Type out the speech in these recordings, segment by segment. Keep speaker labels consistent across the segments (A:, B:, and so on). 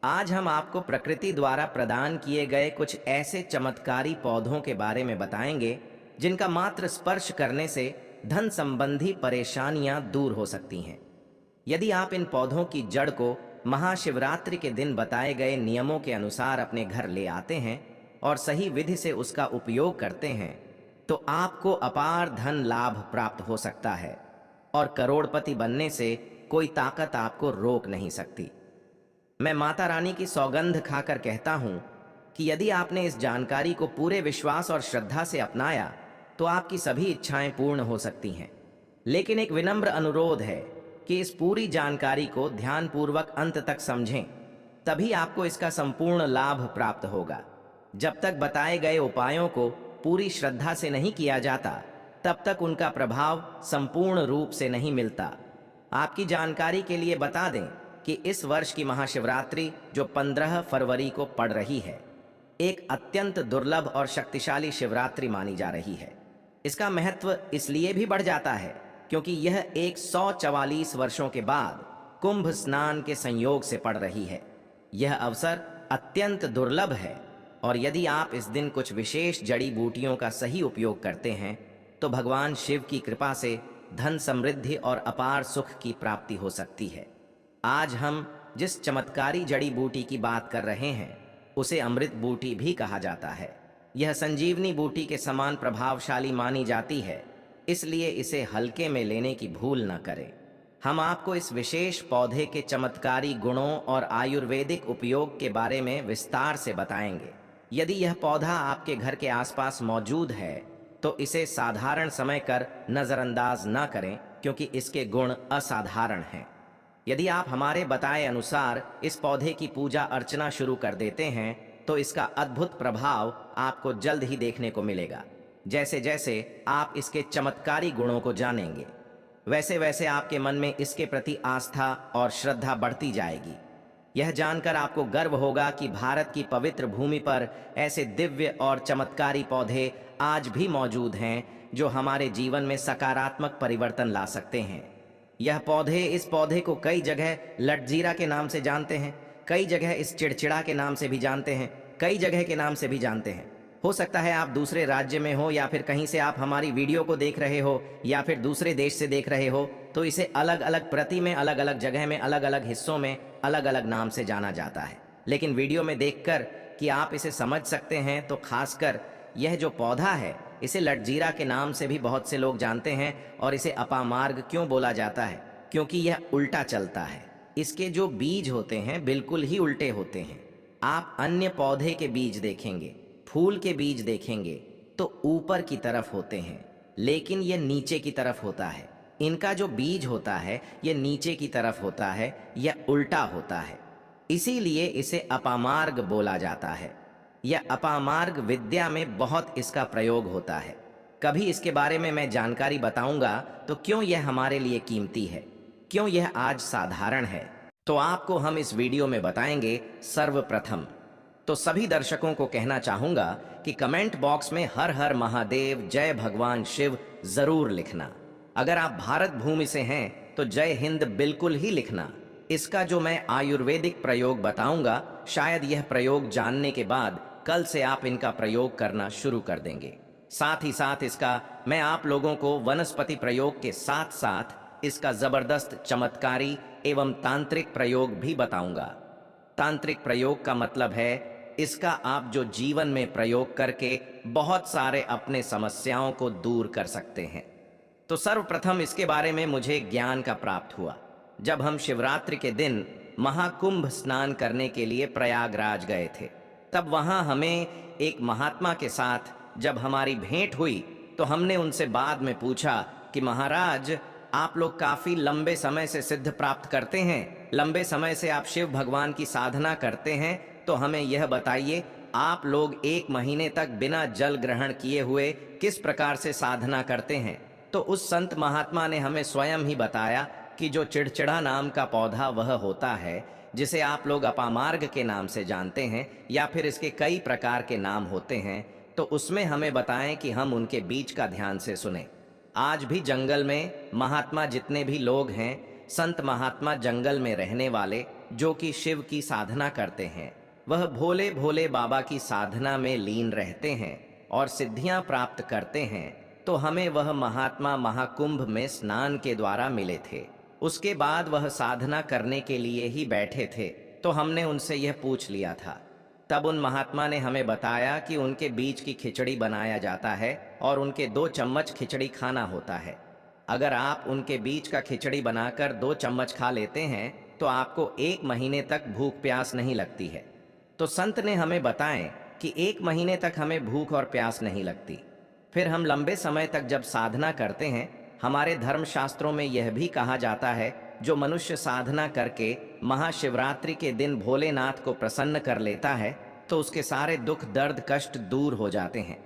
A: आज हम आपको प्रकृति द्वारा प्रदान किए गए कुछ ऐसे चमत्कारी पौधों के बारे में बताएंगे जिनका मात्र स्पर्श करने से धन संबंधी परेशानियां दूर हो सकती हैं। यदि आप इन पौधों की जड़ को महाशिवरात्रि के दिन बताए गए नियमों के अनुसार अपने घर ले आते हैं और सही विधि से उसका उपयोग करते हैं, तो आपको अपार धन लाभ प्राप्त हो सकता है और करोड़पति बनने से कोई ताकत आपको रोक नहीं सकती। मैं माता रानी की सौगंध खाकर कहता हूं कि यदि आपने इस जानकारी को पूरे विश्वास और श्रद्धा से अपनाया तो आपकी सभी इच्छाएं पूर्ण हो सकती हैं। लेकिन एक विनम्र अनुरोध है कि इस पूरी जानकारी को ध्यानपूर्वक अंत तक समझें, तभी आपको इसका संपूर्ण लाभ प्राप्त होगा। जब तक बताए गए उपायों को पूरी श्रद्धा से नहीं किया जाता, तब तक उनका प्रभाव संपूर्ण रूप से नहीं मिलता। आपकी जानकारी के लिए बता दें कि इस वर्ष की महाशिवरात्रि जो 15 फरवरी को पड़ रही है, एक अत्यंत दुर्लभ और शक्तिशाली शिवरात्रि मानी जा रही है। इसका महत्व इसलिए भी बढ़ जाता है क्योंकि यह 144 वर्षों के बाद कुंभ स्नान के संयोग से पड़ रही है। यह अवसर अत्यंत दुर्लभ है और यदि आप इस दिन कुछ विशेष जड़ी बूटियों का सही उपयोग करते हैं तो भगवान शिव की कृपा से धन समृद्धि और अपार सुख की प्राप्ति हो सकती है। आज हम जिस चमत्कारी जड़ी बूटी की बात कर रहे हैं उसे अमृत बूटी भी कहा जाता है। यह संजीवनी बूटी के समान प्रभावशाली मानी जाती है, इसलिए इसे हल्के में लेने की भूल न करें। हम आपको इस विशेष पौधे के चमत्कारी गुणों और आयुर्वेदिक उपयोग के बारे में विस्तार से बताएंगे। यदि यह पौधा आपके घर के आसपास मौजूद है तो इसे साधारण समय कर नजरअंदाज न करें क्योंकि इसके गुण असाधारण हैं। यदि आप हमारे बताए अनुसार इस पौधे की पूजा अर्चना शुरू कर देते हैं तो इसका अद्भुत प्रभाव आपको जल्द ही देखने को मिलेगा। जैसे जैसे आप इसके चमत्कारी गुणों को जानेंगे, वैसे वैसे आपके मन में इसके प्रति आस्था और श्रद्धा बढ़ती जाएगी। यह जानकर आपको गर्व होगा कि भारत की पवित्र भूमि पर ऐसे दिव्य और चमत्कारी पौधे आज भी मौजूद हैं जो हमारे जीवन में सकारात्मक परिवर्तन ला सकते हैं। इस पौधे को कई जगह लटजीरा के नाम से जानते हैं, कई जगह इस चिड़चिड़ा के नाम से भी जानते हैं, कई जगह के नाम से भी जानते हैं। हो सकता है आप दूसरे राज्य में हो या फिर कहीं से आप हमारी वीडियो को देख रहे हो या फिर दूसरे देश से देख रहे हो, तो इसे अलग अलग प्रति में, अलग अलग जगह में, अलग अलग हिस्सों में अलग अलग नाम से जाना जाता है। लेकिन वीडियो में देखकर कि आप इसे समझ सकते हैं, तो खासकर यह जो पौधा है इसे लटजीरा के नाम से भी बहुत से लोग जानते हैं। और इसे अपामार्ग क्यों बोला जाता है? क्योंकि यह उल्टा चलता है। इसके जो बीज होते हैं बिल्कुल ही उल्टे होते हैं। आप अन्य पौधे के बीज देखेंगे, फूल के बीज देखेंगे तो ऊपर की तरफ होते हैं, लेकिन यह नीचे की तरफ होता है। इनका जो बीज होता है यह नीचे की तरफ होता है, यह उल्टा होता है। इसीलिए इसे अपामार्ग बोला जाता है। यह अपामार्ग विद्या में बहुत इसका प्रयोग होता है। कभी इसके बारे में मैं जानकारी बताऊंगा तो क्यों यह हमारे लिए कीमती है, क्यों यह आज साधारण है, तो आपको हम इस वीडियो में बताएंगे। सर्वप्रथम तो सभी दर्शकों को कहना चाहूंगा कि कमेंट बॉक्स में हर हर महादेव, जय भगवान शिव जरूर लिखना। अगर आप भारत भूमि से हैं तो जय हिंद बिल्कुल ही लिखना। इसका जो मैं आयुर्वेदिक प्रयोग बताऊंगा, शायद यह प्रयोग जानने के बाद कल से आप इनका प्रयोग करना शुरू कर देंगे। साथ ही साथ इसका मैं आप लोगों को वनस्पति प्रयोग के साथ साथ इसका जबरदस्त चमत्कारी एवं तांत्रिक प्रयोग भी बताऊंगा। तांत्रिक प्रयोग का मतलब है इसका आप जो जीवन में प्रयोग करके बहुत सारे अपने समस्याओं को दूर कर सकते हैं। तो सर्वप्रथम इसके बारे में मुझे ज्ञान का प्राप्त हुआ जब हम शिवरात्रि के दिन महाकुंभ स्नान करने के लिए प्रयागराज गए थे। तब वहां हमें एक महात्मा के साथ जब हमारी भेंट हुई तो हमने उनसे बाद में पूछा कि महाराज, आप लोग काफी लंबे समय से सिद्ध प्राप्त करते हैं, लंबे समय से आप शिव भगवान की साधना करते हैं, तो हमें यह बताइए आप लोग 1 महीने तक बिना जल ग्रहण किए हुए किस प्रकार से साधना करते हैं। तो उस संत महात्मा ने हमें स्वयं ही बताया कि जो चिड़चिड़ा नाम का पौधा वह होता है, जिसे आप लोग अपामार्ग के नाम से जानते हैं या फिर इसके कई प्रकार के नाम होते हैं, तो उसमें हमें बताएं कि हम उनके बीच का ध्यान से सुने। आज भी जंगल में महात्मा जितने भी लोग हैं संत महात्मा जंगल में रहने वाले जो कि शिव की साधना करते हैं, वह भोले भोले बाबा की साधना में लीन रहते हैं और सिद्धियां प्राप्त करते हैं, तो हमें वह महात्मा महाकुंभ में स्नान के द्वारा मिले थे। उसके बाद वह साधना करने के लिए ही बैठे थे, तो हमने उनसे यह पूछ लिया था। तब उन महात्मा ने हमें बताया कि उनके बीज की खिचड़ी बनाया जाता है और उनके 2 चम्मच खिचड़ी खाना होता है। अगर आप उनके बीज का खिचड़ी बनाकर 2 चम्मच खा लेते हैं तो आपको 1 महीने तक भूख प्यास नहीं लगती है। तो संत ने हमें बताएं कि 1 महीने तक हमें भूख और प्यास नहीं लगती। फिर हम लंबे समय तक जब साधना करते हैं, हमारे धर्मशास्त्रों में यह भी कहा जाता है, जो मनुष्य साधना करके महाशिवरात्रि के दिन भोलेनाथ को प्रसन्न कर लेता है तो उसके सारे दुख दर्द कष्ट दूर हो जाते हैं।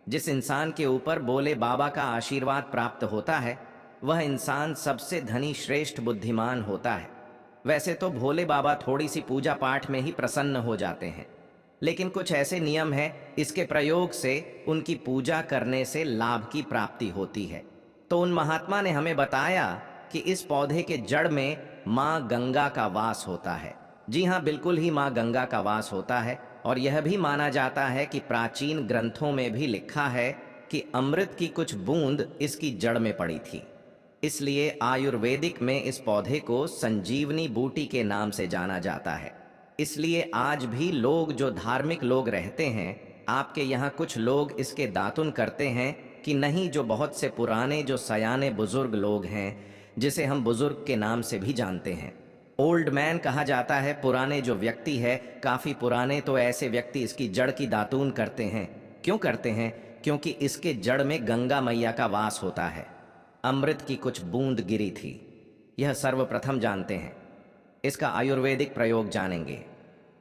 A: जिस इंसान के ऊपर भोले बाबा का आशीर्वाद प्राप्त होता है, वह इंसान सबसे धनी श्रेष्ठ बुद्धिमान होता है। वैसे तो भोले बाबा थोड़ी सी पूजा पाठ में ही प्रसन्न हो जाते हैं, लेकिन कुछ ऐसे नियम हैं, इसके प्रयोग से उनकी पूजा करने से लाभ की प्राप्ति होती है। तो उन महात्मा ने हमें बताया कि इस पौधे के जड़ में माँ गंगा का वास होता है। जी हाँ, बिल्कुल ही माँ गंगा का वास होता है। और यह भी माना जाता है कि प्राचीन ग्रंथों में भी लिखा है कि अमृत की कुछ बूंद इसकी जड़ में पड़ी थी। इसलिए आयुर्वेदिक में इस पौधे को संजीवनी बूटी के नाम से जाना जाता है। इसलिए आज भी लोग, जो धार्मिक लोग रहते हैं, आपके यहाँ कुछ लोग इसके दातुन करते हैं कि नहीं, जो बहुत से पुराने जो सयाने बुजुर्ग लोग हैं, जिसे हम बुजुर्ग के नाम से भी जानते हैं, ओल्ड मैन कहा जाता है, पुराने जो व्यक्ति है, काफ़ी पुराने, तो ऐसे व्यक्ति इसकी जड़ की दातून करते हैं। क्यों करते हैं? क्योंकि इसके जड़ में गंगा मैया का वास होता है। अमृत की कुछ बूंद गिरी थी, यह सर्वप्रथम जानते हैं। इसका आयुर्वेदिक प्रयोग जानेंगे।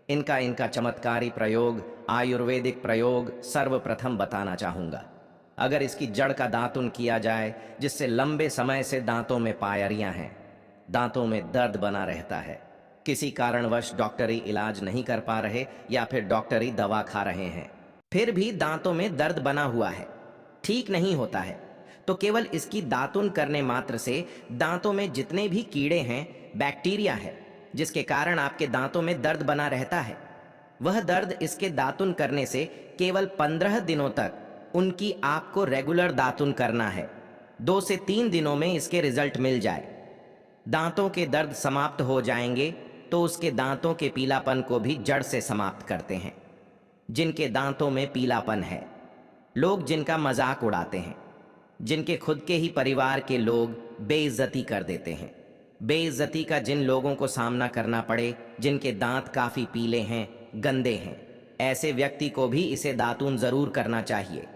A: इनका चमत्कारी प्रयोग, आयुर्वेदिक प्रयोग सर्वप्रथम बताना चाहूँगा। अगर इसकी जड़ का दातुन किया जाए, जिससे लंबे समय से दांतों में पायरियाँ हैं, दांतों में दर्द बना रहता है, किसी कारणवश डॉक्टरी इलाज नहीं कर पा रहे या फिर डॉक्टरी दवा खा रहे हैं, फिर भी दांतों में दर्द बना हुआ है, ठीक नहीं होता है, तो केवल इसकी दातुन करने मात्र से दांतों में जितने भी कीड़े हैं, बैक्टीरिया है, जिसके कारण आपके दांतों में दर्द बना रहता है, वह दर्द इसके दातुन करने से केवल 15 दिनों तक उनकी आपको रेगुलर दातुन करना है। 2 से 3 दिनों में इसके रिजल्ट मिल जाए, दांतों के दर्द समाप्त हो जाएंगे, तो उसके दांतों के पीलापन को भी जड़ से समाप्त करते हैं। जिनके दांतों में पीलापन है, लोग जिनका मजाक उड़ाते हैं, जिनके खुद के ही परिवार के लोग बेइज्जती कर देते हैं, बेइज्जती का जिन लोगों को सामना करना पड़े, जिनके दांत काफ़ी पीले हैं, गंदे हैं, ऐसे व्यक्ति को भी इसे दातून ज़रूर करना चाहिए।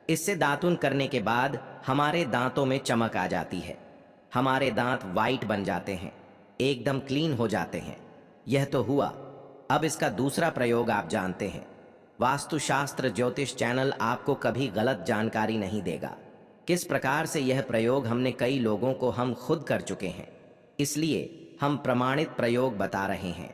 A: इससे दातून करने के बाद हमारे दांतों में चमक आ जाती है, हमारे दांत वाइट बन जाते हैं, एकदम क्लीन हो जाते हैं। यह तो हुआ। अब इसका दूसरा प्रयोग आप जानते हैं। वास्तुशास्त्र ज्योतिष चैनल आपको कभी गलत जानकारी नहीं देगा। किस प्रकार से यह प्रयोग हमने कई लोगों को हम खुद कर चुके हैं, इसलिए हम प्रमाणित प्रयोग बता रहे हैं।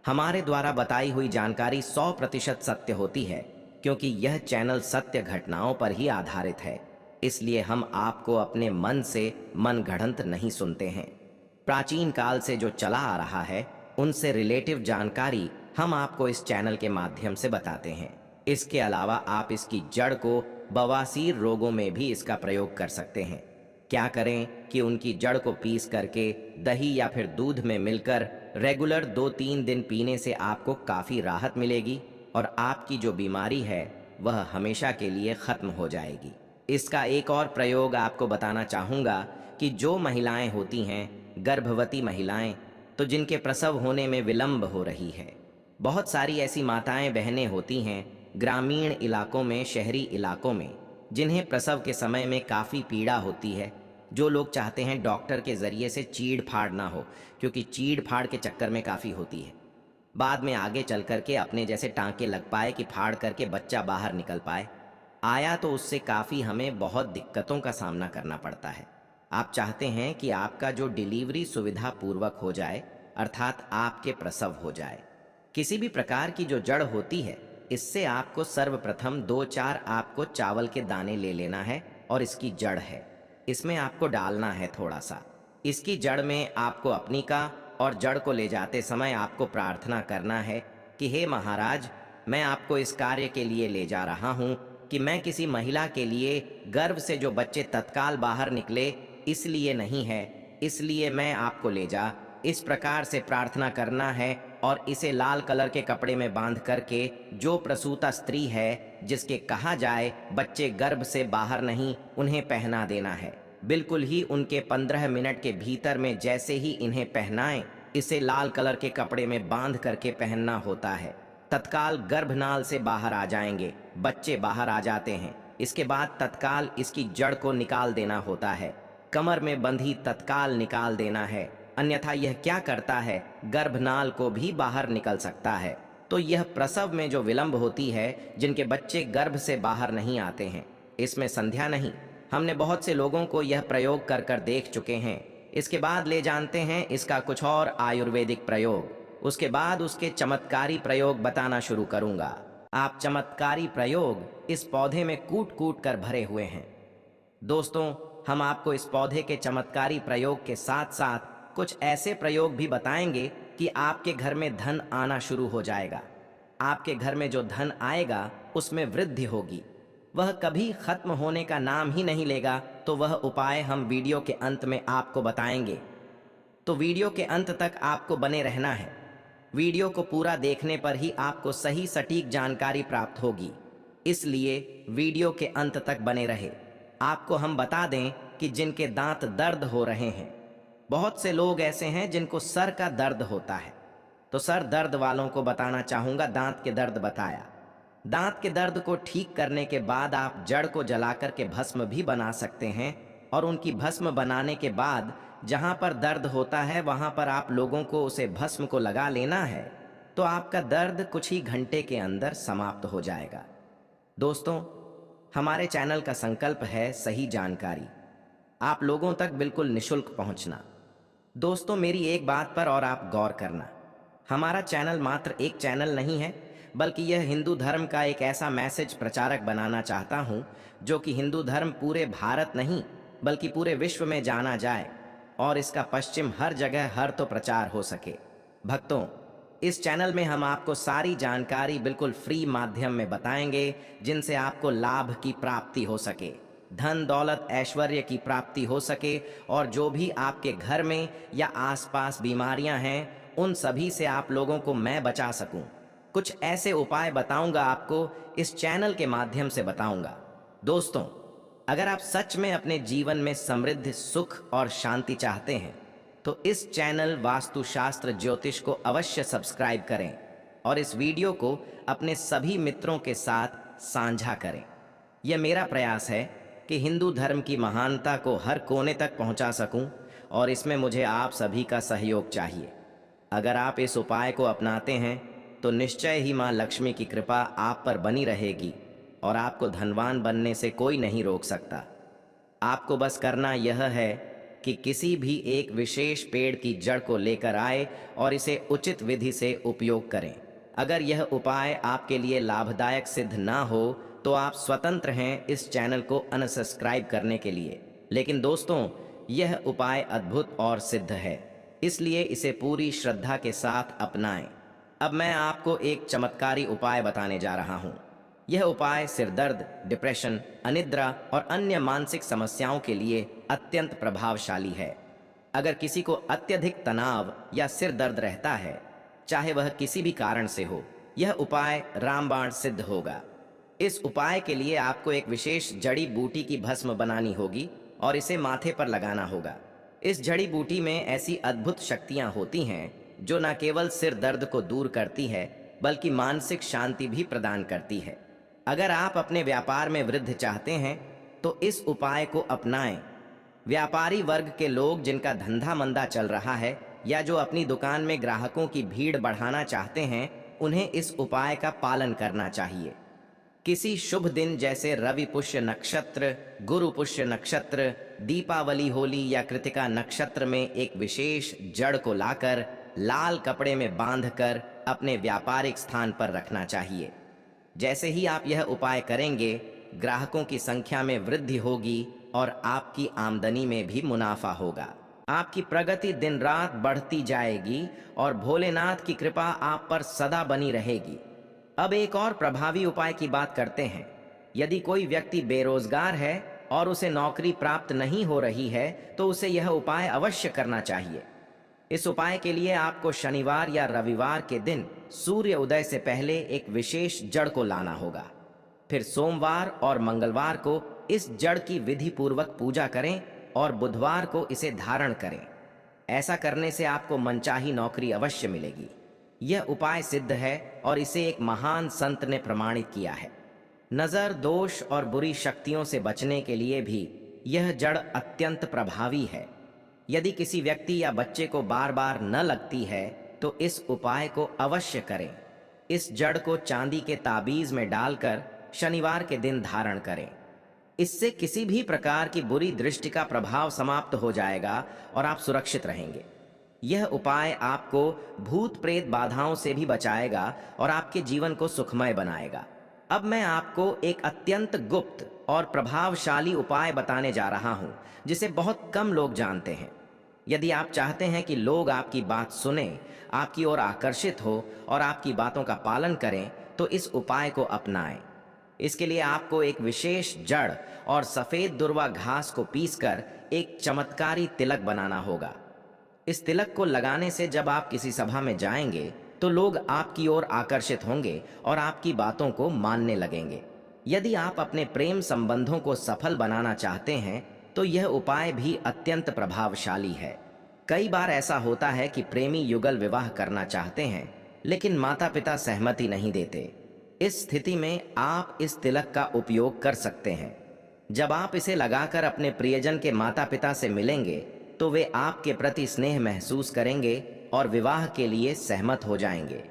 A: हमारे द्वारा बताई हुई जानकारी 100% सत्य होती है, क्योंकि यह चैनल सत्य घटनाओं पर ही आधारित है। इसलिए हम आपको अपने मन से मनगढ़ंत नहीं सुनते हैं। प्राचीन काल से जो चला आ रहा है, उनसे रिलेटिव जानकारी हम आपको इस चैनल के माध्यम से बताते हैं। इसके अलावा आप इसकी जड़ को बवासीर रोगों में भी इसका प्रयोग कर सकते हैं। क्या करें कि उनकी जड़ को पीस करके दही या फिर दूध में मिलकर रेगुलर 2-3 दिन पीने से आपको काफ़ी राहत मिलेगी और आपकी जो बीमारी है वह हमेशा के लिए ख़त्म हो जाएगी। इसका एक और प्रयोग आपको बताना चाहूँगा कि जो महिलाएं होती हैं, गर्भवती महिलाएं, तो जिनके प्रसव होने में विलंब हो रही है, बहुत सारी ऐसी माताएं बहनें होती हैं ग्रामीण इलाकों में, शहरी इलाकों में, जिन्हें प्रसव के समय में काफ़ी पीड़ा होती है। जो लोग चाहते हैं डॉक्टर के ज़रिए से चीड़ फाड़ ना हो, क्योंकि चीड़ फाड़ के चक्कर में काफ़ी होती है, बाद में आगे चल कर के अपने जैसे टाँके लग पाए कि फाड़ करके बच्चा बाहर निकल पाए, आया तो उससे काफ़ी हमें बहुत दिक्कतों का सामना करना पड़ता है। आप चाहते हैं कि आपका जो डिलीवरी सुविधा पूर्वक हो जाए, अर्थात आपके प्रसव हो जाए। किसी भी प्रकार की जो जड़ होती है, इससे आपको सर्वप्रथम 2-4 आपको चावल के दाने ले लेना है और इसकी जड़ है, इसमें आपको डालना है थोड़ा सा, इसकी जड़ में आपको अपनी का और जड़ को ले जाते समय आपको प्रार्थना करना है कि हे महाराज, मैं आपको इस कार्य के लिए ले जा रहा हूँ कि मैं किसी महिला के लिए गर्भ से जो बच्चे तत्काल बाहर निकले इसलिए नहीं है, इसलिए मैं आपको ले जा, इस प्रकार से प्रार्थना करना है। और इसे लाल कलर के कपड़े में बांध करके जो प्रसूता स्त्री है, जिसके कहा जाए बच्चे गर्भ से बाहर नहीं, उन्हें पहना देना है। बिल्कुल ही उनके 15 मिनट के भीतर में जैसे ही इन्हें पहनाएं, इसे लाल कलर के कपड़े में बांध करके पहनना होता है। तत्काल गर्भनाल से बाहर आ जाएंगे, बच्चे बाहर आ जाते हैं। इसके बाद तत्काल इसकी जड़ को निकाल देना होता है, कमर में बंधी तत्काल निकाल देना है, अन्यथा यह क्या करता है, गर्भनाल को भी बाहर निकल सकता है। तो यह प्रसव में जो विलंब होती है, जिनके बच्चे गर्भ से बाहर नहीं आते हैं, इसमें संध्या नहीं। हमने बहुत से लोगों को यह प्रयोग कर कर देख चुके हैं। इसके बाद ले जानते हैं इसका कुछ और आयुर्वेदिक प्रयोग। उसके बाद उसके चमत्कारी प्रयोग बताना शुरू करूंगा। आप चमत्कारी प्रयोग इस पौधे में कूट कूट कर भरे हुए हैं। दोस्तों, हम आपको इस पौधे के चमत्कारी प्रयोग के साथ साथ कुछ ऐसे प्रयोग भी बताएंगे कि आपके घर में धन आना शुरू हो जाएगा। आपके घर में जो धन आएगा उसमें वृद्धि होगी, वह कभी खत्म होने का नाम ही नहीं लेगा। तो वह उपाय हम वीडियो के अंत में आपको बताएंगे, तो वीडियो के अंत तक आपको बने रहना है। वीडियो को पूरा देखने पर ही आपको सही सटीक जानकारी प्राप्त होगी, इसलिए वीडियो के अंत तक बने रहे। आपको हम बता दें कि जिनके दांत दर्द हो रहे हैं, बहुत से लोग ऐसे हैं जिनको सर का दर्द होता है, तो सर दर्द वालों को बताना चाहूंगा, दांत के दर्द बताया। दांत के दर्द को ठीक करने के बाद आप जड़ को जलाकर के भस्म भी बना सकते हैं, और उनकी भस्म बनाने के बाद जहां पर दर्द होता है वहां पर आप लोगों को उसे भस्म को लगा लेना है, तो आपका दर्द कुछ ही घंटे के अंदर समाप्त हो जाएगा। दोस्तों, हमारे चैनल का संकल्प है सही जानकारी आप लोगों तक बिल्कुल निशुल्क पहुंचना। दोस्तों, मेरी एक बात पर और आप गौर करना, हमारा चैनल मात्र एक चैनल नहीं है, बल्कि यह हिंदू धर्म का एक ऐसा मैसेज प्रचारक बनाना चाहता हूं जो कि हिंदू धर्म पूरे भारत नहीं बल्कि पूरे विश्व में जाना जाए और इसका पश्चिम हर जगह हर तो प्रचार हो सके। भक्तों, इस चैनल में हम आपको सारी जानकारी बिल्कुल फ्री माध्यम में बताएंगे, जिनसे आपको लाभ की प्राप्ति हो सके, धन दौलत ऐश्वर्य की प्राप्ति हो सके, और जो भी आपके घर में या आसपास बीमारियां हैं उन सभी से आप लोगों को मैं बचा सकूं। कुछ ऐसे उपाय बताऊंगा, आपको इस चैनल के माध्यम से बताऊंगा। दोस्तों, अगर आप सच में अपने जीवन में समृद्धि, सुख और शांति चाहते हैं तो इस चैनल वास्तुशास्त्र ज्योतिष को अवश्य सब्सक्राइब करें और इस वीडियो को अपने सभी मित्रों के साथ साझा करें। यह मेरा प्रयास है कि हिंदू धर्म की महानता को हर कोने तक पहुंचा सकूं, और इसमें मुझे आप सभी का सहयोग चाहिए। अगर आप इस उपाय को अपनाते हैं तो निश्चय ही मां लक्ष्मी की कृपा आप पर बनी रहेगी और आपको धनवान बनने से कोई नहीं रोक सकता। आपको बस करना यह है कि किसी भी एक विशेष पेड़ की जड़ को लेकर आए और इसे उचित विधि से उपयोग करें। अगर यह उपाय आपके लिए लाभदायक सिद्ध ना हो तो आप स्वतंत्र हैं इस चैनल को अनसब्सक्राइब करने के लिए, लेकिन दोस्तों, यह उपाय अद्भुत और सिद्ध है, इसलिए इसे पूरी श्रद्धा के साथ अपनाएं। अब मैं आपको एक चमत्कारी उपाय बताने जा रहा हूं। यह उपाय सिरदर्द, डिप्रेशन, अनिद्रा और अन्य मानसिक समस्याओं के लिए अत्यंत प्रभावशाली है। अगर किसी को अत्यधिक तनाव या सिर दर्द रहता है, चाहे वह किसी भी कारण से हो, यह उपाय रामबाण सिद्ध होगा। इस उपाय के लिए आपको एक विशेष जड़ी बूटी की भस्म बनानी होगी और इसे माथे पर लगाना होगा। इस जड़ी बूटी में ऐसी अद्भुत शक्तियां होती हैं जो न केवल सिर दर्द को दूर करती है बल्कि मानसिक शांति भी प्रदान करती है। अगर आप अपने व्यापार में वृद्धि चाहते हैं तो इस उपाय को अपनाएं। व्यापारी वर्ग के लोग जिनका धंधा मंदा चल रहा है या जो अपनी दुकान में ग्राहकों की भीड़ बढ़ाना चाहते हैं, उन्हें इस उपाय का पालन करना चाहिए। किसी शुभ दिन जैसे रवि पुष्य नक्षत्र, गुरु पुष्य नक्षत्र, दीपावली, होली या कृतिका नक्षत्र में एक विशेष जड़ को लाकर लाल कपड़े में बांधकर अपने व्यापारिक स्थान पर रखना चाहिए। जैसे ही आप यह उपाय करेंगे, ग्राहकों की संख्या में वृद्धि होगी और आपकी आमदनी में भी मुनाफा होगा। आपकी प्रगति दिन रात बढ़ती जाएगी और भोलेनाथ की कृपा आप पर सदा बनी रहेगी। अब एक और प्रभावी उपाय की बात करते हैं। यदि कोई व्यक्ति बेरोजगार है और उसे नौकरी प्राप्त नहीं हो रही है, तो उसे यह उपाय अवश्य करना चाहिए। इस उपाय के लिए आपको शनिवार या रविवार के दिन सूर्य उदय से पहले एक विशेष जड़ को लाना होगा। फिर सोमवार और मंगलवार को इस जड़ की विधि पूर्वक पूजा करें और बुधवार को इसे धारण करें। ऐसा करने से आपको मनचाही नौकरी अवश्य मिलेगी। यह उपाय सिद्ध है और इसे एक महान संत ने प्रमाणित किया है। नजर दोष और बुरी शक्तियों से बचने के लिए भी यह जड़ अत्यंत प्रभावी है। यदि किसी व्यक्ति या बच्चे को बार बार न लगती है तो इस उपाय को अवश्य करें। इस जड़ को चांदी के ताबीज में डालकर शनिवार के दिन धारण करें। इससे किसी भी प्रकार की बुरी दृष्टि का प्रभाव समाप्त हो जाएगा और आप सुरक्षित रहेंगे। यह उपाय आपको भूत प्रेत बाधाओं से भी बचाएगा और आपके जीवन को सुखमय बनाएगा। अब मैं आपको एक अत्यंत गुप्त और प्रभावशाली उपाय बताने जा रहा हूं, जिसे बहुत कम लोग जानते हैं। यदि आप चाहते हैं कि लोग आपकी बात सुने, आपकी ओर आकर्षित हो और आपकी बातों का पालन करें, तो इस उपाय को अपनाएं। इसके लिए आपको एक विशेष जड़ और सफेद दुर्वा घास को पीसकर एक चमत्कारी तिलक बनाना होगा। इस तिलक को लगाने से जब आप किसी सभा में जाएंगे तो लोग आपकी ओर आकर्षित होंगे और आपकी बातों को मानने लगेंगे। यदि आप अपने प्रेम संबंधों को सफल बनाना चाहते हैं तो यह उपाय भी अत्यंत प्रभावशाली है। कई बार ऐसा होता है कि प्रेमी युगल विवाह करना चाहते हैं लेकिन माता पिता सहमति नहीं देते। इस स्थिति में आप इस तिलक का उपयोग कर सकते हैं। जब आप इसे लगाकर अपने प्रियजन के माता पिता से मिलेंगे तो वे आपके प्रति स्नेह महसूस करेंगे और विवाह के लिए सहमत हो जाएंगे।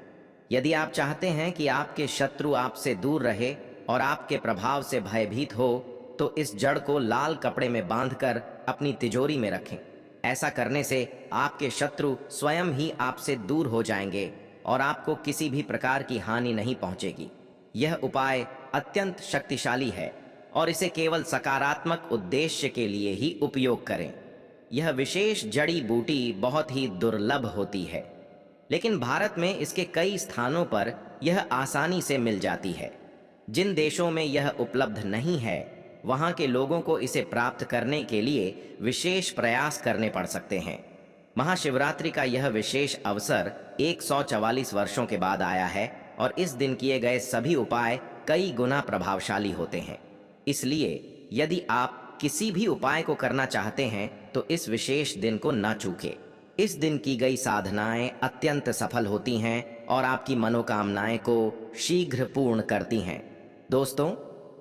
A: यदि आप चाहते हैं कि आपके शत्रु आपसे दूर रहे और आपके प्रभाव से भयभीत हो तो इस जड़ को लाल कपड़े में बांधकर अपनी तिजोरी में रखें। ऐसा करने से आपके शत्रु स्वयं ही आपसे दूर हो जाएंगे और आपको किसी भी प्रकार की हानि नहीं पहुंचेगी। यह उपाय अत्यंत शक्तिशाली है और इसे केवल सकारात्मक उद्देश्य के लिए ही उपयोग करें। यह विशेष जड़ी बूटी बहुत ही दुर्लभ होती है, लेकिन भारत में इसके कई स्थानों पर यह आसानी से मिल जाती है। जिन देशों में यह उपलब्ध नहीं है, वहाँ के लोगों को इसे प्राप्त करने के लिए विशेष प्रयास करने पड़ सकते हैं। महाशिवरात्रि का यह विशेष अवसर 144 वर्षों के बाद आया है और इस दिन किए गए सभी उपाय कई गुना प्रभावशाली होते हैं। इसलिए यदि आप किसी भी उपाय को करना चाहते हैं तो इस विशेष दिन को ना चूकें। इस दिन की गई साधनाएं अत्यंत सफल होती हैं और आपकी मनोकामनाएं को शीघ्र पूर्ण करती हैं। दोस्तों,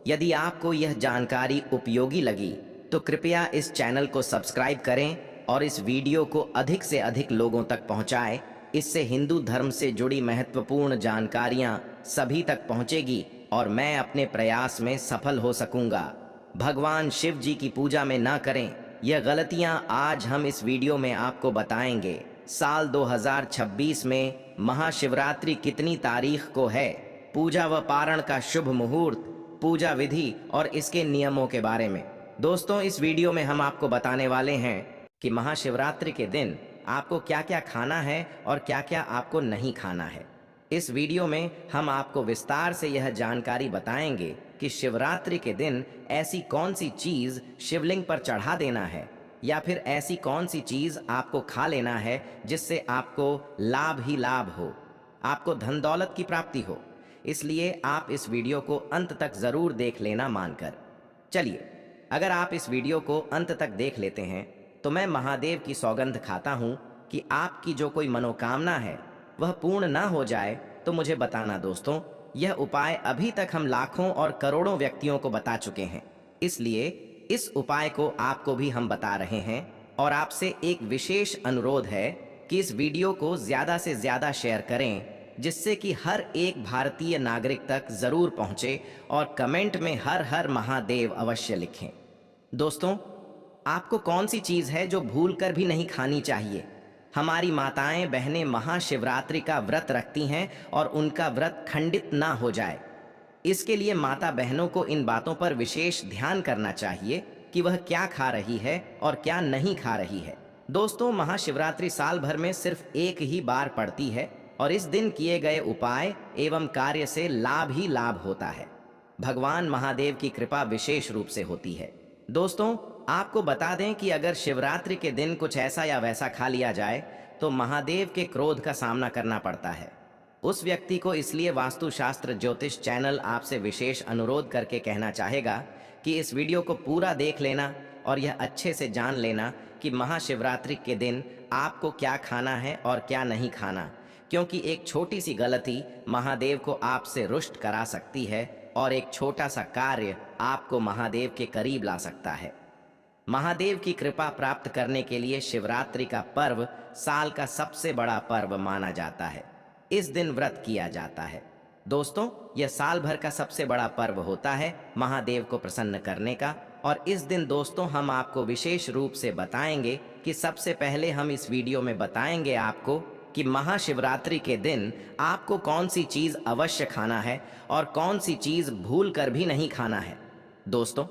A: यदि आपको यह जानकारी उपयोगी लगी तो कृपया इस चैनल को सब्सक्राइब करें और इस वीडियो को अधिक से अधिक लोगों तक पहुंचाएं। इससे हिंदू धर्म से जुड़ी महत्वपूर्ण जानकारियां सभी तक पहुंचेगी और मैं अपने प्रयास में सफल हो सकूंगा। भगवान शिव जी की पूजा में ना करें, यह गलतियां आज हम इस वीडियो में आपको बताएंगे। साल 2026 में महाशिवरात्रि कितनी तारीख को है, पूजा व पारण का शुभ मुहूर्त, पूजा विधि और इसके नियमों के बारे में। दोस्तों, इस वीडियो में हम आपको बताने वाले हैं कि महाशिवरात्रि के दिन आपको क्या क्या खाना है और क्या क्या आपको नहीं खाना है। इस वीडियो में हम आपको विस्तार से यह जानकारी बताएंगे कि शिवरात्रि के दिन ऐसी कौन सी चीज शिवलिंग पर चढ़ा देना है या फिर ऐसी कौन सी चीज आपको खा लेना है जिससे आपको लाभ ही लाभ हो, आपको धन दौलत की प्राप्ति हो। इसलिए आप इस वीडियो को अंत तक जरूर देख लेना मानकर। चलिए, अगर आप इस वीडियो को अंत तक देख लेते हैं तो मैं महादेव की सौगंध खाता हूं कि आपकी जो कोई मनोकामना है वह पूर्ण ना हो जाए तो मुझे बताना। दोस्तों, यह उपाय अभी तक हम लाखों और करोड़ों व्यक्तियों को बता चुके हैं, इसलिए इस उपाय को आपको भी हम बता रहे हैं और आपसे एक विशेष अनुरोध है कि इस वीडियो को ज्यादा से ज्यादा शेयर करें, जिससे कि हर एक भारतीय नागरिक तक जरूर पहुंचे और कमेंट में हर हर महादेव अवश्य लिखें। दोस्तों, आपको कौन सी चीज है जो भूलकर भी नहीं खानी चाहिए? हमारी माताएं बहनें महाशिवरात्रि का व्रत रखती हैं और उनका व्रत खंडित ना हो जाए, इसके लिए माता बहनों को इन बातों पर विशेष ध्यान करना चाहिए कि वह क्या खा रही है और क्या नहीं खा रही है। दोस्तों, महाशिवरात्रि साल भर में सिर्फ एक ही बार पड़ती है और इस दिन किए गए उपाय एवं कार्य से लाभ ही लाभ होता है। भगवान महादेव की कृपा विशेष रूप से होती है। दोस्तों, आपको बता दें कि अगर शिवरात्रि के दिन कुछ ऐसा या वैसा खा लिया जाए तो महादेव के क्रोध का सामना करना पड़ता है उस व्यक्ति को। इसलिए वास्तुशास्त्र ज्योतिष चैनल आपसे विशेष अनुरोध करके कहना चाहेगा कि इस वीडियो को पूरा देख लेना और यह अच्छे से जान लेना कि महाशिवरात्रि के दिन आपको क्या खाना है और क्या नहीं खाना, क्योंकि एक छोटी सी गलती महादेव को आपसे रुष्ट करा सकती है और एक छोटा सा कार्य आपको महादेव के करीब ला सकता है। महादेव की कृपा प्राप्त करने के लिए शिवरात्रि का पर्व साल का सबसे बड़ा पर्व माना जाता है। इस दिन व्रत किया जाता है। दोस्तों, यह साल भर का सबसे बड़ा पर्व होता है महादेव को प्रसन्न करने का। और इस दिन दोस्तों हम आपको विशेष रूप से बताएंगे कि सबसे पहले हम इस वीडियो में बताएंगे आपको कि महाशिवरात्रि के दिन आपको कौन सी चीज अवश्य खाना है और कौन सी चीज भूल कर भी नहीं खाना है दोस्तों,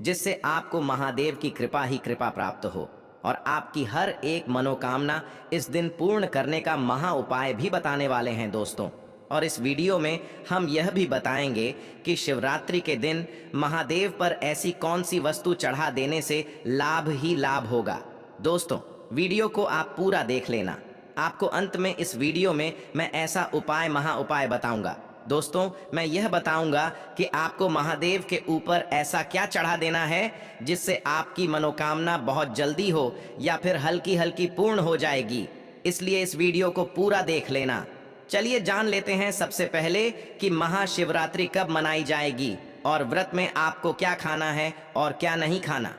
A: जिससे आपको महादेव की कृपा ही कृपा प्राप्त हो और आपकी हर एक मनोकामना इस दिन पूर्ण करने का महा उपाय भी बताने वाले हैं दोस्तों। और इस वीडियो में हम यह भी बताएंगे कि शिवरात्रि के दिन महादेव पर ऐसी कौन सी वस्तु चढ़ा देने से लाभ ही लाभ होगा। दोस्तों, वीडियो को आप पूरा देख लेना। आपको अंत में इस वीडियो में मैं ऐसा उपाय महा उपाय बताऊंगा। दोस्तों, मैं यह बताऊंगा कि आपको महादेव के ऊपर ऐसा क्या चढ़ा देना है जिससे आपकी मनोकामना बहुत जल्दी हो या फिर हल्की हल्की पूर्ण हो जाएगी। इसलिए इस वीडियो को पूरा देख लेना। चलिए जान लेते हैं सबसे पहले कि महाशिवरात्रि कब मनाई जाएगी और व्रत में आपको क्या खाना है और क्या नहीं खाना।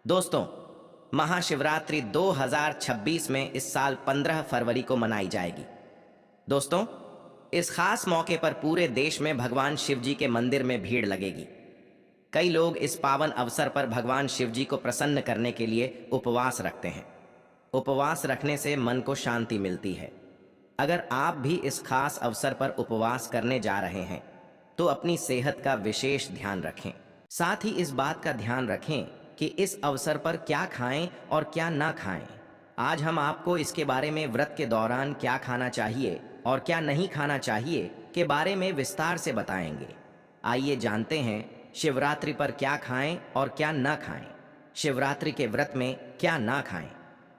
A: दोस्तों, महाशिवरात्रि 2026 में इस साल 15 फरवरी को मनाई जाएगी। दोस्तों, इस खास मौके पर पूरे देश में भगवान शिव जी के मंदिर में भीड़ लगेगी। कई लोग इस पावन अवसर पर भगवान शिव जी को प्रसन्न करने के लिए उपवास रखते हैं। उपवास रखने से मन को शांति मिलती है। अगर आप भी इस खास अवसर पर उपवास करने जा रहे हैं तो अपनी सेहत का विशेष ध्यान रखें। साथ ही इस बात का ध्यान रखें कि इस अवसर पर क्या खाएं और क्या ना खाएं। आज हम आपको इसके बारे में व्रत के दौरान क्या खाना चाहिए और क्या नहीं खाना चाहिए के बारे में विस्तार से बताएंगे। आइए जानते हैं शिवरात्रि पर क्या खाएं और क्या ना खाएं, शिवरात्रि के व्रत में क्या ना खाएं।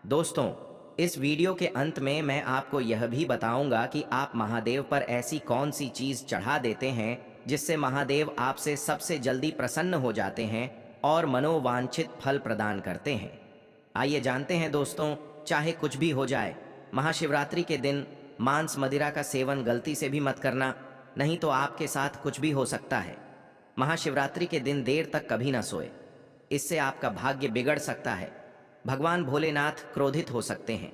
A: दोस्तों, इस वीडियो के अंत में मैं आपको यह भी बताऊंगा कि आप महादेव पर ऐसी कौन सी चीज चढ़ा देते हैं जिससे महादेव आपसे सबसे जल्दी प्रसन्न हो जाते हैं और मनोवांछित फल प्रदान करते हैं। आइए जानते हैं दोस्तों। चाहे कुछ भी हो जाए, महाशिवरात्रि के दिन मांस मदिरा का सेवन गलती से भी मत करना, नहीं तो आपके साथ कुछ भी हो सकता है। महाशिवरात्रि के दिन देर तक कभी ना सोए, इससे आपका भाग्य बिगड़ सकता है। भगवान भोलेनाथ क्रोधित हो सकते हैं।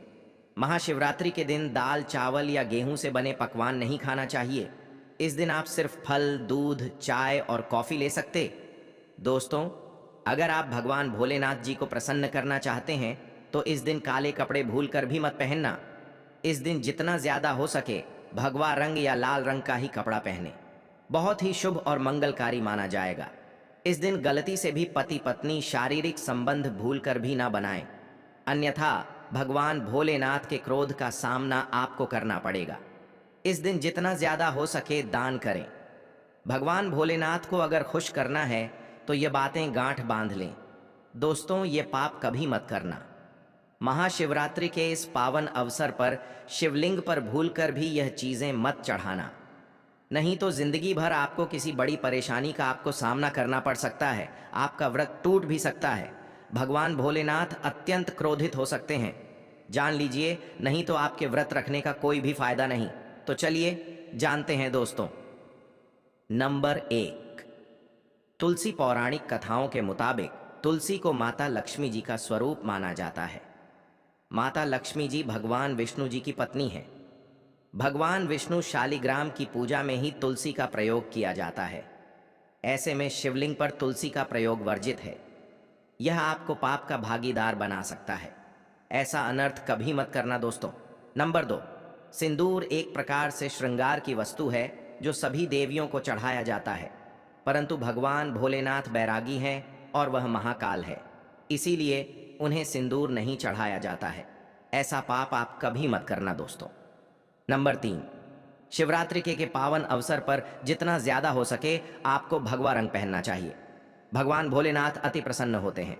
A: महाशिवरात्रि के दिन दाल चावल या गेहूं से बने पकवान नहीं खाना चाहिए। इस दिन आप सिर्फ फल, दूध, चाय और कॉफी ले सकते। दोस्तों, अगर आप भगवान भोलेनाथ जी को प्रसन्न करना चाहते हैं तो इस दिन काले कपड़े भूलकर भी मत पहनना। इस दिन जितना ज्यादा हो सके भगवा रंग या लाल रंग का ही कपड़ा पहने, बहुत ही शुभ और मंगलकारी माना जाएगा। इस दिन गलती से भी पति पत्नी शारीरिक संबंध भूलकर भी ना बनाएं, अन्यथा भगवान भोलेनाथ के क्रोध का सामना आपको करना पड़ेगा। इस दिन जितना ज्यादा हो सके दान करें। भगवान भोलेनाथ को अगर खुश करना है तो ये बातें गांठ बांध लें। दोस्तों, ये पाप कभी मत करना। महाशिवरात्रि के इस पावन अवसर पर शिवलिंग पर भूलकर भी यह चीजें मत चढ़ाना, नहीं तो जिंदगी भर आपको किसी बड़ी परेशानी का आपको सामना करना पड़ सकता है। आपका व्रत टूट भी सकता है। भगवान भोलेनाथ अत्यंत क्रोधित हो सकते हैं, जान लीजिए, नहीं तो आपके व्रत रखने का कोई भी फायदा नहीं। तो चलिए जानते हैं दोस्तों। नंबर 1, तुलसी। पौराणिक कथाओं के मुताबिक तुलसी को माता लक्ष्मी जी का स्वरूप माना जाता है। माता लक्ष्मी जी भगवान विष्णु जी की पत्नी हैं। भगवान विष्णु शालिग्राम की पूजा में ही तुलसी का प्रयोग किया जाता है। ऐसे में शिवलिंग पर तुलसी का प्रयोग वर्जित है। यह आपको पाप का भागीदार बना सकता है। ऐसा अनर्थ कभी मत करना दोस्तों। नंबर 2, सिंदूर एक प्रकार से श्रृंगार की वस्तु है जो सभी देवियों को चढ़ाया जाता है, परंतु भगवान भोलेनाथ बैरागी हैं और वह महाकाल है। इसीलिए उन्हें सिंदूर नहीं चढ़ाया जाता है। ऐसा पाप आप कभी मत करना दोस्तों। नंबर 3, शिवरात्रि के पावन अवसर पर जितना ज्यादा हो सके आपको भगवा रंग पहनना चाहिए। भगवान भोलेनाथ अति प्रसन्न होते हैं।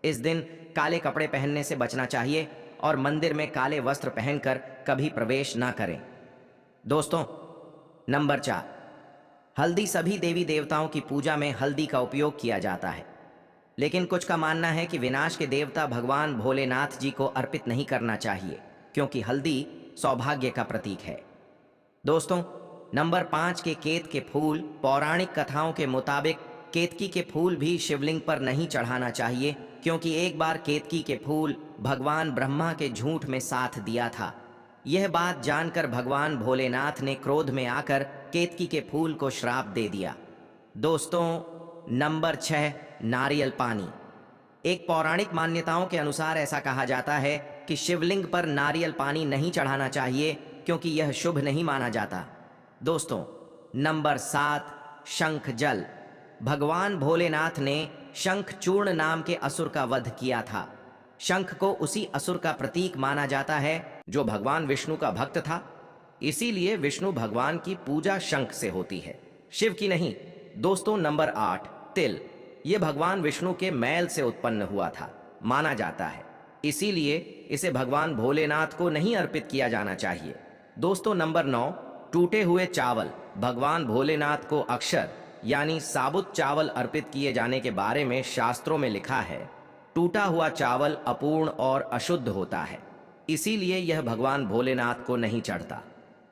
A: इस दिन काले कपड़े पहनने से बचना चाहिए और मंदिर में काले वस्त्र पहनकर कभी प्रवेश ना करें। दोस्तों, नंबर 4, हल्दी। सभी देवी देवताओं की पूजा में हल्दी का उपयोग किया जाता है, लेकिन कुछ का मानना है कि विनाश के देवता भगवान भोलेनाथ जी को अर्पित नहीं करना चाहिए, क्योंकि हल्दी सौभाग्य का प्रतीक है। दोस्तों, नंबर 5 के केत के फूल। पौराणिक कथाओं के मुताबिक केतकी के फूल भी शिवलिंग पर नहीं चढ़ाना चाहिए, क्योंकि एक बार केतकी के फूल भगवान ब्रह्मा के झूठ में साथ दिया था। यह बात जानकर भगवान भोलेनाथ ने क्रोध में आकर केतकी के फूल को श्राप दे दिया। दोस्तों, नंबर 6, नारियल पानी। एक पौराणिक मान्यताओं के अनुसार ऐसा कहा जाता है कि शिवलिंग पर नारियल पानी नहीं चढ़ाना चाहिए, क्योंकि यह शुभ नहीं माना जाता। दोस्तों, नंबर 7, शंख जल। भगवान भोलेनाथ ने शंखचूर्ण नाम के असुर का वध किया था। शंख को उसी असुर का प्रतीक माना जाता है जो भगवान विष्णु का भक्त था। इसीलिए विष्णु भगवान की पूजा शंख से होती है, शिव की नहीं। दोस्तों, नंबर 8, तिल। यह भगवान विष्णु के मैल से उत्पन्न हुआ था, माना जाता है। इसीलिए इसे भगवान भोलेनाथ को नहीं अर्पित किया जाना चाहिए। दोस्तों, नंबर 9, टूटे हुए चावल। भगवान भोलेनाथ को अक्षर यानी साबुत चावल अर्पित किए जाने के बारे में शास्त्रों में लिखा है। टूटा हुआ चावल अपूर्ण और अशुद्ध होता है, इसीलिए यह भगवान भोलेनाथ को नहीं चढ़ता।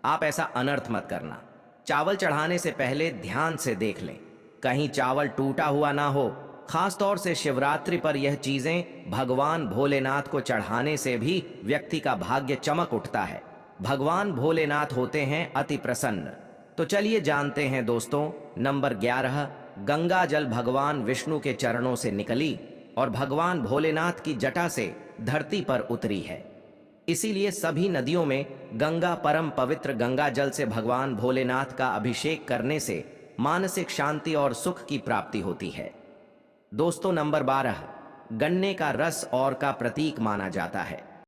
A: आप ऐसा अनर्थ मत करना। चावल चढ़ाने से पहले ध्यान से देख लें, कहीं चावल टूटा हुआ ना हो। खासतौर से शिवरात्रि पर यह चीजें भगवान भोलेनाथ को चढ़ाने से भी व्यक्ति का भाग्य चमक उठता है। भगवान भोलेनाथ होते हैं अति प्रसन्न। तो चलिए जानते हैं दोस्तों, नंबर 11, गंगा जल। भगवान विष्णु के चरणों से निकली और भगवान भोलेनाथ की जटा से धरती पर उतरी है। इसीलिए सभी नदियों में गंगा परम पवित्र। गंगा जल से भगवान भोलेनाथ का अभिषेक करने से मानसिक शांति और सुख की प्राप्ति होती है। दोस्तों, नंबर 12, गन्ने का रस और का प्रतीक माना जाता है।